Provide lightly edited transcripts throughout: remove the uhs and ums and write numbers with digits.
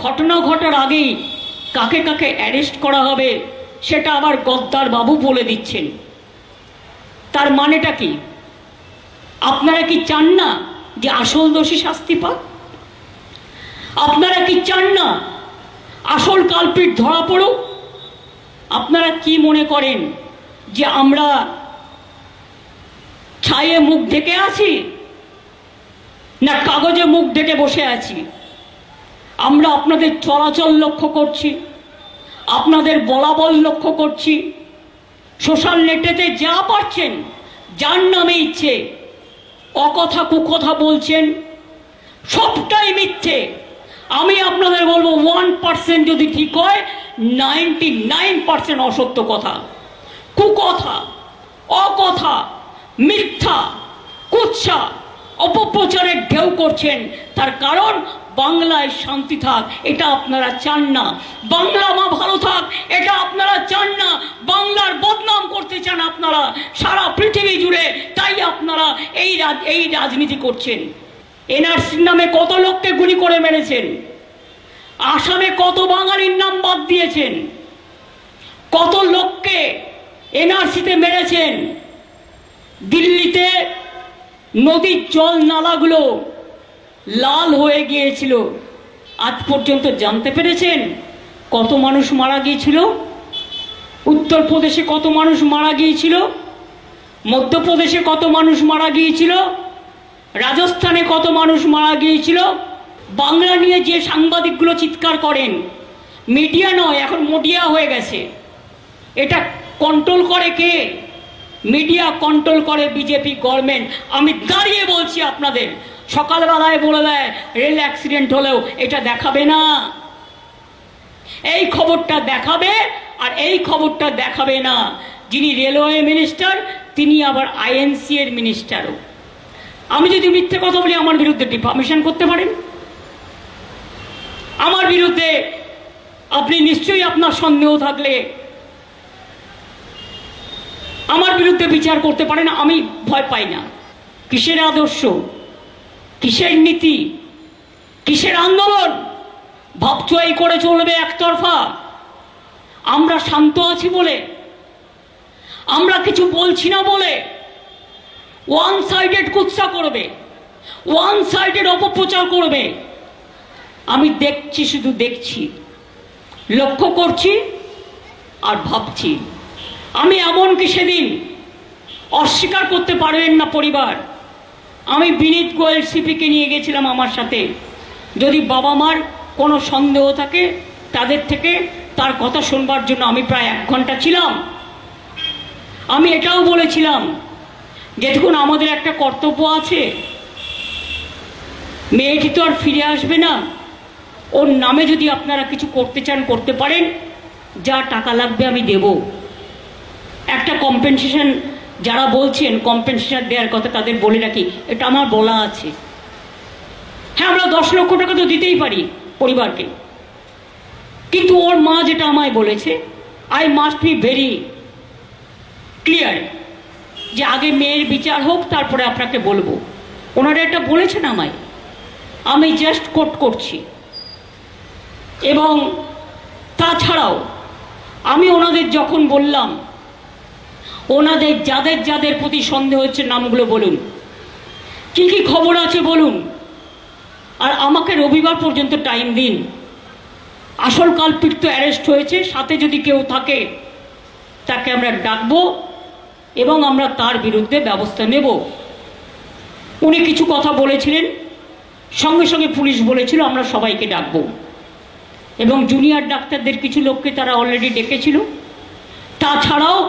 ঘটনা ঘটার আগেই কাকে কাকে অ্যারেস্ট করা হবে সেটা আবার গদ্দার বাবু বলে দিচ্ছেন। তার মানেটা কি? আপনারা কি চান না যে আসল দোষী শাস্তি পাক? আপনারা কি চান না আসল কালপিট ধরা পড়ুক? আপনারা কি মনে করেন যে আমরা ছায়ে মুখ ঢেকে আছি না কাগজে মুখ ঢেকে বসে আছি? আমরা আপনাদের চলাচল লক্ষ্য করছি, আপনাদের বলাবল লক্ষ্য করছি, সোশ্যাল নেটেতে যা পাচ্ছেন যার নামে ইচ্ছে অকথা কুকথা বলছেন, সবটাই মিথ্যে। আমি আপনাদের বলবো 1% যদি ঠিক হয়, 99% অসত্য কথা, কুকথা, অকথা, মিথ্যা, কুৎসা, অপপ্রচারের ঢেউ করছেন। তার কারণ বাংলায় শান্তি থাক এটা আপনারা চান না, বাংলা মা ভালো থাক এটা আপনারা চান না, বাংলার বদনাম করতে চান আপনারা সারা পৃথিবী জুড়ে। তাই আপনারা এই রাজনীতি করছেন। এনআরসির নামে কত লোককে গুলি করে মেরেছেন, আসামে কত বাঙালির নাম বাদ দিয়েছেন, কত লোককে এনআরসিতে মেরেছেন, দিল্লিতে নদীর জল নালাগুলো লাল হয়ে গিয়েছিল। আজ পর্যন্ত জানতে পেরেছেন কত মানুষ মারা গিয়েছিল? উত্তরপ্রদেশে কত মানুষ মারা গিয়েছিল? মধ্যপ্রদেশে কত মানুষ মারা গিয়েছিল? রাজস্থানে কত মানুষ মারা গিয়েছিল? বাংলা নিয়ে যে সাংবাদিকগুলো চিৎকার করেন, মিডিয়া নয় এখন মোডিয়া হয়ে গেছে, এটা কন্ট্রোল করে কে? মিডিয়া কন্ট্রোল করে বিজেপি গভর্নমেন্ট। আমি দাঁড়িয়ে বলছি আপনাদের, সকালবেলায় বলে দেয় রেল অ্যাক্সিডেন্ট হলেও এটা দেখাবে না, এই খবরটা দেখাবে, আর এই খবরটা দেখাবে না যিনি রেলওয়ে মিনিস্টার, তিনি আবার আইএনসি এর মিনিস্টারও। আমি যদি মিথ্যে কথা বলি আমার বিরুদ্ধে ডিফামেশন করতে পারেন, আমার বিরুদ্ধে আপনি নিশ্চয়ই আপনার সন্দেহ থাকলে আমার বিরুদ্ধে বিচার করতে পারেন। আমি ভয় পাই না। কিসের আদর্শ, কিসের নীতি, কিসের আন্দোলন? ভাবছো এই করে চলবে একতরফা? আমরা শান্ত আছি বলে, আমরা কিছু বলছি না বলে ওয়ান সাইডেড কুৎসা করবে, ওয়ান সাইডেড অপপ্রচার করবে। আমি দেখছি, শুধু দেখছি, লক্ষ্য করছি আর ভাবছি। আমি এমনকি সেদিন অস্বীকার করতে পারবেন না পরিবার, আমি বিনীত গোয়েল সিপিকে নিয়ে গেছিলাম আমার সাথে। যদি বাবা মার কোনো সন্দেহ থাকে তাদের থেকে তার কথা শুনবার জন্য আমি প্রায় 1 ঘন্টা ছিলাম। আমি এটাও বলেছিলাম যে দেখুন আমাদের একটা কর্তব্য আছে, মেয়েটি তো আর ফিরে আসবে না, ওর নামে যদি আপনারা কিছু করতে চান করতে পারেন, যা টাকা লাগবে আমি দেব। একটা কম্পেনসেশন, যারা বলছেন কম্পেনসেশন দেওয়ার কথা তাদের বলে রাখি, এটা আমার বলা আছে। হ্যাঁ, আমরা 10 লক্ষ টাকা তো দিতেই পারি পরিবারকে, কিন্তু ওর মা যেটা আমায় বলেছে, I must be very clear যে আগে মেয়ের বিচার হোক তারপরে আপনাকে বলবো। ওনারা এটা বলেছেন আমায়, আমি জাস্ট কোট করছি। এবং তাছাড়াও আমি ওনাদের যখন বললাম, ওনাদের যাদের যাদের প্রতি সন্দেহ হচ্ছে নামগুলো বলুন, কি কি খবর আছে বলুন, আর আমাকে রবিবার পর্যন্ত টাইম দিন। আসল কালপিট তো অ্যারেস্ট হয়েছে, সাথে যদি কেউ থাকে তাকে আমরা ডাকবো এবং আমরা তার বিরুদ্ধে ব্যবস্থা নেব। উনি কিছু কথা বলেছিলেন, সঙ্গে সঙ্গে পুলিশ বলেছিল আমরা সবাইকে ডাকবো, এবং জুনিয়র ডাক্তারদের কিছু লোককে তারা অলরেডি ডেকেছিল, তাছাড়াও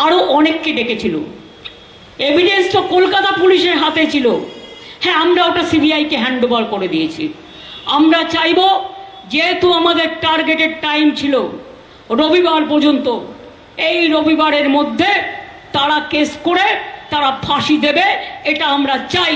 আরও অনেককে ডেকেছিল। এভিডেন্স তো কলকাতা পুলিশের হাতে ছিল। হ্যাঁ, আমরা ওটা সিবিআইকে হ্যান্ড ওভার করে দিয়েছি। আমরা চাইব, যেহেতু আমাদের টার্গেটেড টাইম ছিল রবিবার পর্যন্ত, এই রবিবারের মধ্যে তারা কেস করে তারা ফাঁসি দেবে, এটা আমরা চাই।